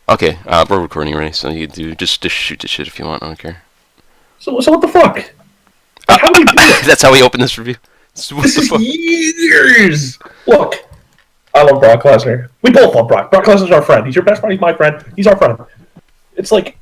Okay, we're recording already, so you do just shoot the shit if you want. I don't care. So what the fuck? Like, how do we do it? That's how we open this review. This is years. Look, I love Brock Lesnar. We both love Brock. Brock Lesnar's our friend. He's your best friend. He's my friend. He's our friend. It's like,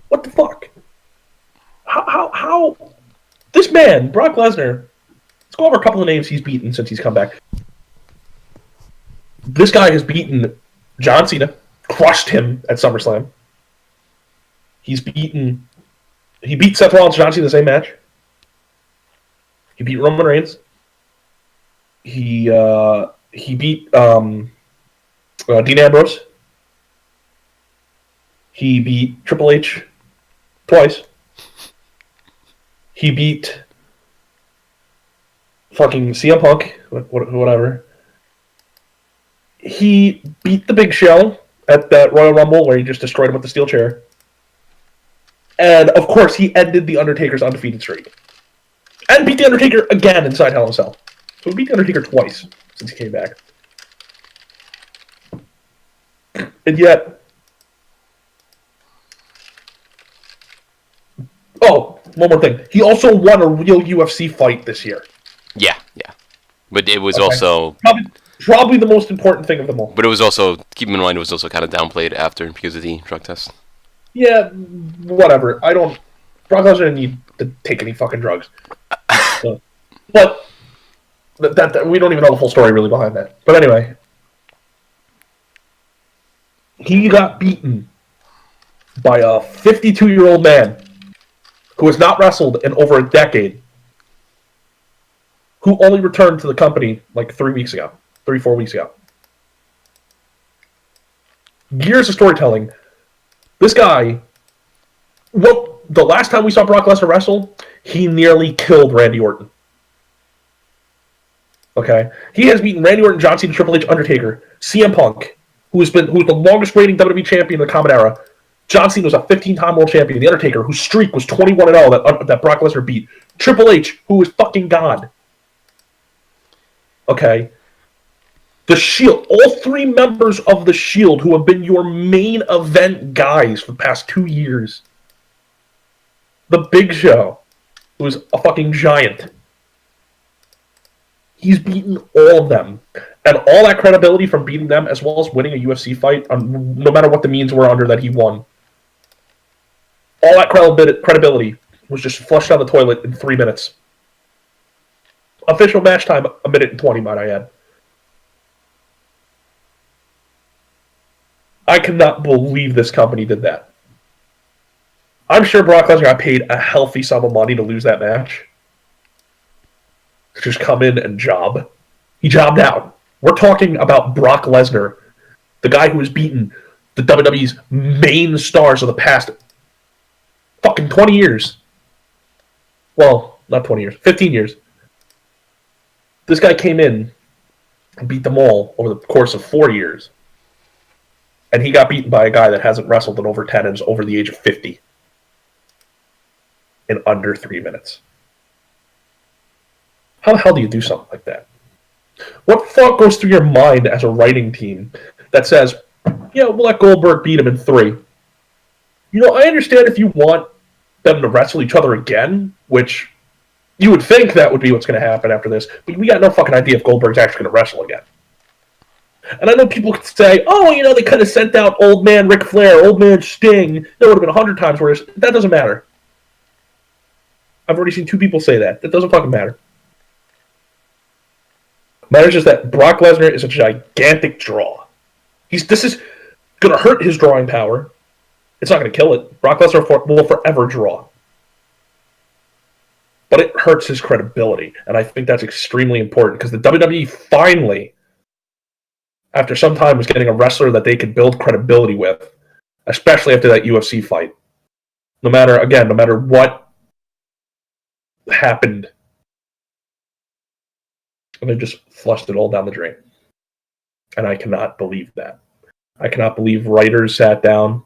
what the fuck? How? This man, Brock Lesnar. Let's go over a couple of names he's beaten since he's come back. This guy has beaten John Cena, crushed him at SummerSlam. He beat Seth Rollins and John Cena in the same match. He beat Roman Reigns. He beat Dean Ambrose. He beat Triple H twice. He beat fucking CM Punk, whatever. He beat the Big Show at that Royal Rumble where he just destroyed him with the steel chair. And, of course, he ended The Undertaker's undefeated streak. And beat The Undertaker again inside Hell in a Cell. So he beat The Undertaker twice since he came back. And yet... Oh, one more thing. He also won a real UFC fight this year. Yeah. But it was also... Probably the most important thing of them all. But it was also, keep in mind, it was also kind of downplayed after because of the drug test. Yeah, whatever. Brock Lesnar didn't need to take any fucking drugs. But that we don't even know the full story really behind that. But anyway, he got beaten by a 52-year-old man who has not wrestled in over a decade, who only returned to the company like 4 weeks ago. Years of storytelling. This guy, the last time we saw Brock Lesnar wrestle, he nearly killed Randy Orton. Okay? He has beaten Randy Orton, John Cena, Triple H, Undertaker, CM Punk, who's the longest reigning WWE champion in the Common Era. John Cena was a 15-time world champion. The Undertaker, whose streak was 21-0 that Brock Lesnar beat. Triple H, who is fucking God. Okay? The Shield, all three members of the Shield who have been your main event guys for the past 2 years. The Big Show, who is a fucking giant. He's beaten all of them. And all that credibility from beating them, as well as winning a UFC fight, no matter what the means were under that he won. All that credibility was just flushed down the toilet in 3 minutes. Official match time, 1 minute and 20, might I add. I cannot believe this company did that. I'm sure Brock Lesnar got paid a healthy sum of money to lose that match. To just come in and job. He jobbed out. We're talking about Brock Lesnar, the guy who has beaten the WWE's main stars of the past fucking 20 years. Well, not 20 years, 15 years. This guy came in and beat them all over the course of 4 years. And he got beaten by a guy that hasn't wrestled in over 10 and is over the age of 50. In under 3 minutes. How the hell do you do something like that? What thought goes through your mind as a writing team that says, yeah, we'll let Golderg beat him in 3. You know, I understand if you want them to wrestle each other again, which you would think that would be what's going to happen after this, but we got no fucking idea if Goldberg's actually going to wrestle again. And I know people could say, oh, you know, they could have sent out old man Ric Flair, old man Sting. That would have been 100 times worse. That doesn't matter. I've already seen 2 people say that. That doesn't fucking matter. It matters just that Brock Lesnar is a gigantic draw. This is going to hurt his drawing power. It's not going to kill it. Brock Lesnar will forever draw. But it hurts his credibility. And I think that's extremely important because the WWE finally, after some time, was getting a wrestler that they could build credibility with, especially after that UFC fight. No matter what happened, and they just flushed it all down the drain. And I cannot believe that. I cannot believe writers sat down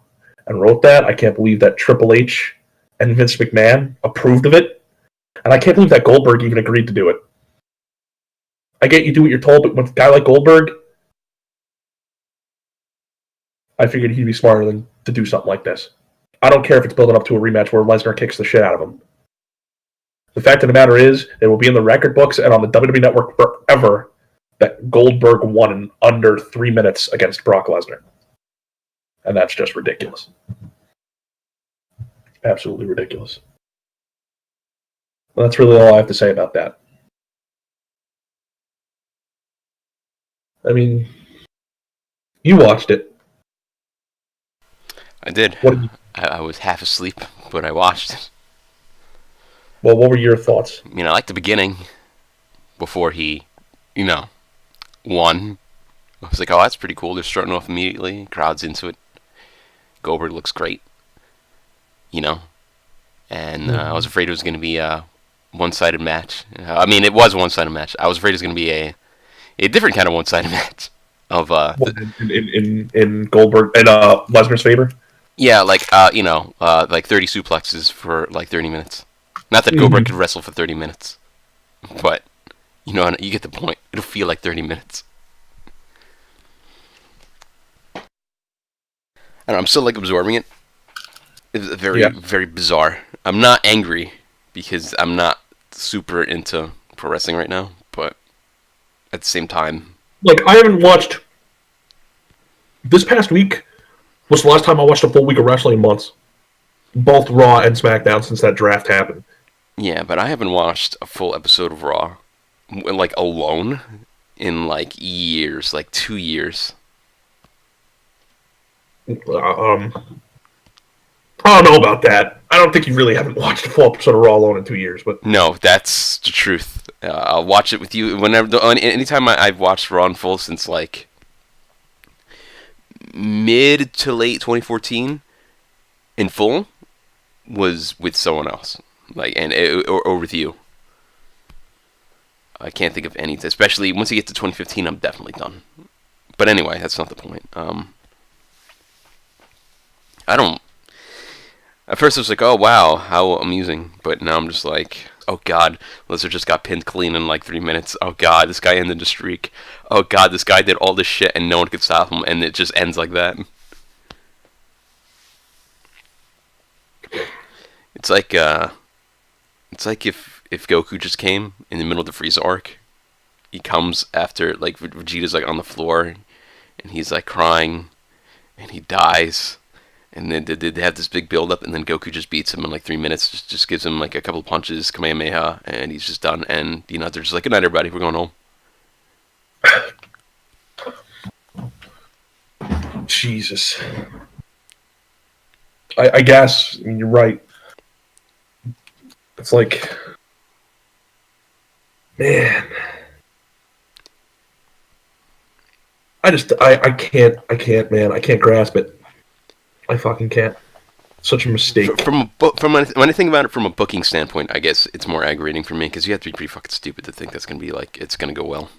and wrote that. I can't believe that Triple H and Vince McMahon approved of it. And I can't believe that Goldberg even agreed to do it. I get you do what you're told, but with a guy like Goldberg, I figured he'd be smarter than to do something like this. I don't care if it's building up to a rematch where Lesnar kicks the shit out of him. The fact of the matter is, it will be in the record books and on the WWE Network forever that Goldberg won in under 3 minutes against Brock Lesnar. And that's just ridiculous. Absolutely ridiculous. Well, that's really all I have to say about that. I mean, you watched it. I did. What did you... I was half asleep, but I watched it. Well, what were your thoughts? I mean, I liked the beginning before he, won. I was like, oh, that's pretty cool. They're starting off immediately. Crowd's into it. Goldberg looks great. And I was afraid it was going to be a one-sided match. I mean, it was a one-sided match. I was afraid it was going to be a different kind of one-sided match. In Goldberg and Lesnar's favor? Yeah, like 30 suplexes for like 30 minutes. Not that Goldberg could wrestle for 30 minutes, but you get the point. It'll feel like 30 minutes. I don't know, I'm still like absorbing it. It's very bizarre. I'm not angry because I'm not super into pro wrestling right now, but at the same time, like, I haven't watched. This past week was the last time I watched a full week of wrestling in months. Both Raw and SmackDown since that draft happened. Yeah, but I haven't watched a full episode of Raw, like, alone in, like, years, like 2 years. I don't know about that. I don't think you really haven't watched a full episode of Raw alone in 2 years, but... No, that's the truth. I'll watch it with you anytime I've watched Raw in full since, like, mid to late 2014 in full was with someone else, like, or with you. I can't think of any, especially once you get to 2015, I'm definitely done. But anyway, that's not the point. At first I was like, oh wow, how amusing, but now I'm just like, oh god, Lesnar just got pinned clean in like 3 minutes. Oh god, this guy ended the streak. Oh god, this guy did all this shit and no one could stop him, and it just ends like that. It's like if Goku just came in the middle of the Frieza arc. He comes after, like, Vegeta's like on the floor and he's like crying and he dies. And then they have this big build-up, and then Goku just beats him in like 3 minutes. Just gives him like a couple punches, Kamehameha, and he's just done. And they're just like, "Good night, everybody. We're going home." Jesus. I guess. I mean, you're right. It's like, man. I can't, man. I can't grasp it. I fucking can't. Such a mistake. When I think about it from a booking standpoint, I guess it's more aggravating for me because you have to be pretty fucking stupid to think that's gonna be like it's gonna go well.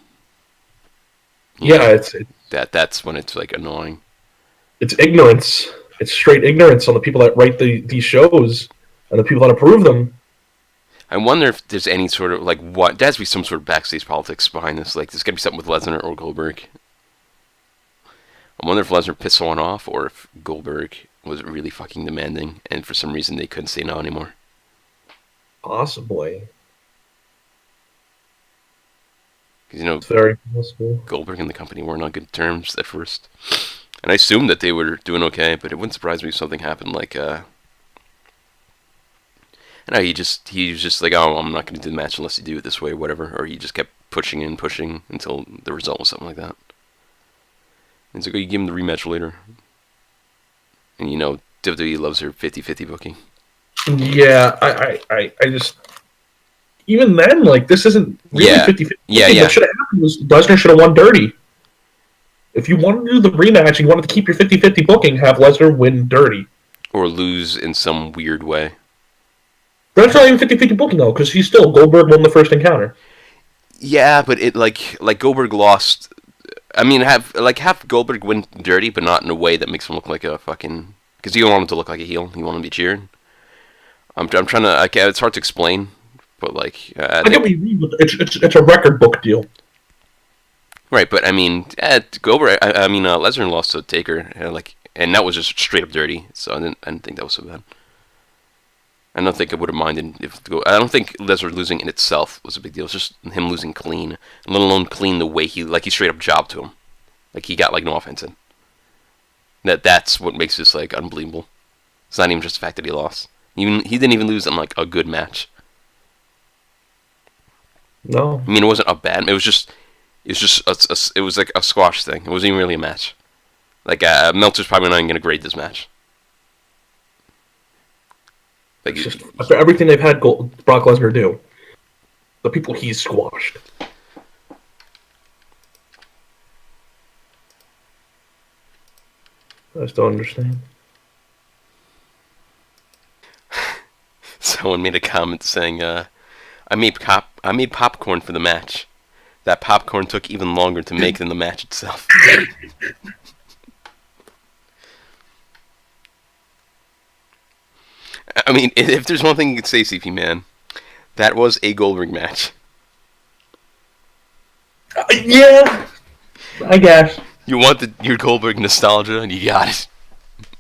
It's that's when it's like annoying. It's ignorance. It's straight ignorance on the people that write these shows and the people that approve them. I wonder if there's any sort of like there has to be some sort of backstage politics behind this. Like there's gonna be something with Lesnar or Goldberg. I wonder if Lesnar pissed someone off, or if Goldberg was really fucking demanding, and for some reason they couldn't say no anymore. Possibly. Because, it's very possible. Goldberg and the company weren't on good terms at first. And I assumed that they were doing okay, but it wouldn't surprise me if something happened like, he was just like, oh, I'm not going to do the match unless you do it this way, or whatever. Or he just kept pushing until the result was something like that. And it's like, oh, you give him the rematch later. And WWE loves her 50-50 booking. Yeah, I just... Even then, like, this isn't really 50-50. Yeah. What should have happened was Lesnar should have won dirty. If you wanted to do the rematch and you wanted to keep your 50-50 booking, have Lesnar win dirty. Or lose in some weird way. That's not even 50-50 booking, though, because Goldberg won the first encounter. Yeah, but it, like Goldberg lost... I mean, have Goldberg win dirty, but not in a way that makes him look like a fucking... Because you don't want him to look like a heel. You want him to be cheering. I'm trying to... it's hard to explain, but, like... I get what you mean, but it's a record book deal. Right, but, I mean, Goldberg... Lesnar lost to Taker, and that was just straight up dirty. So I didn't think that was so bad. I don't think I would have minded I don't think Lesnar losing in itself was a big deal. It's just him losing clean, let alone clean the way he straight up jobbed to him, like he got like no offense in. That's what makes this like unbelievable. It's not even just the fact that he lost. Even he didn't even lose in like a good match. No, I mean, it wasn't a bad. It was just it was like a squash thing. It wasn't even really a match. Like Meltzer's probably not even gonna grade this match. Like, it's just after everything they've had Brock Lesnar do, the people he's squashed. I just don't understand. Someone made a comment saying, I made popcorn for the match. That popcorn took even longer to make than the match itself." I mean, if there's one thing you could say, Cpman, that was a Golderg match. Yeah, I guess. You wanted your Goldberg nostalgia, and you got it.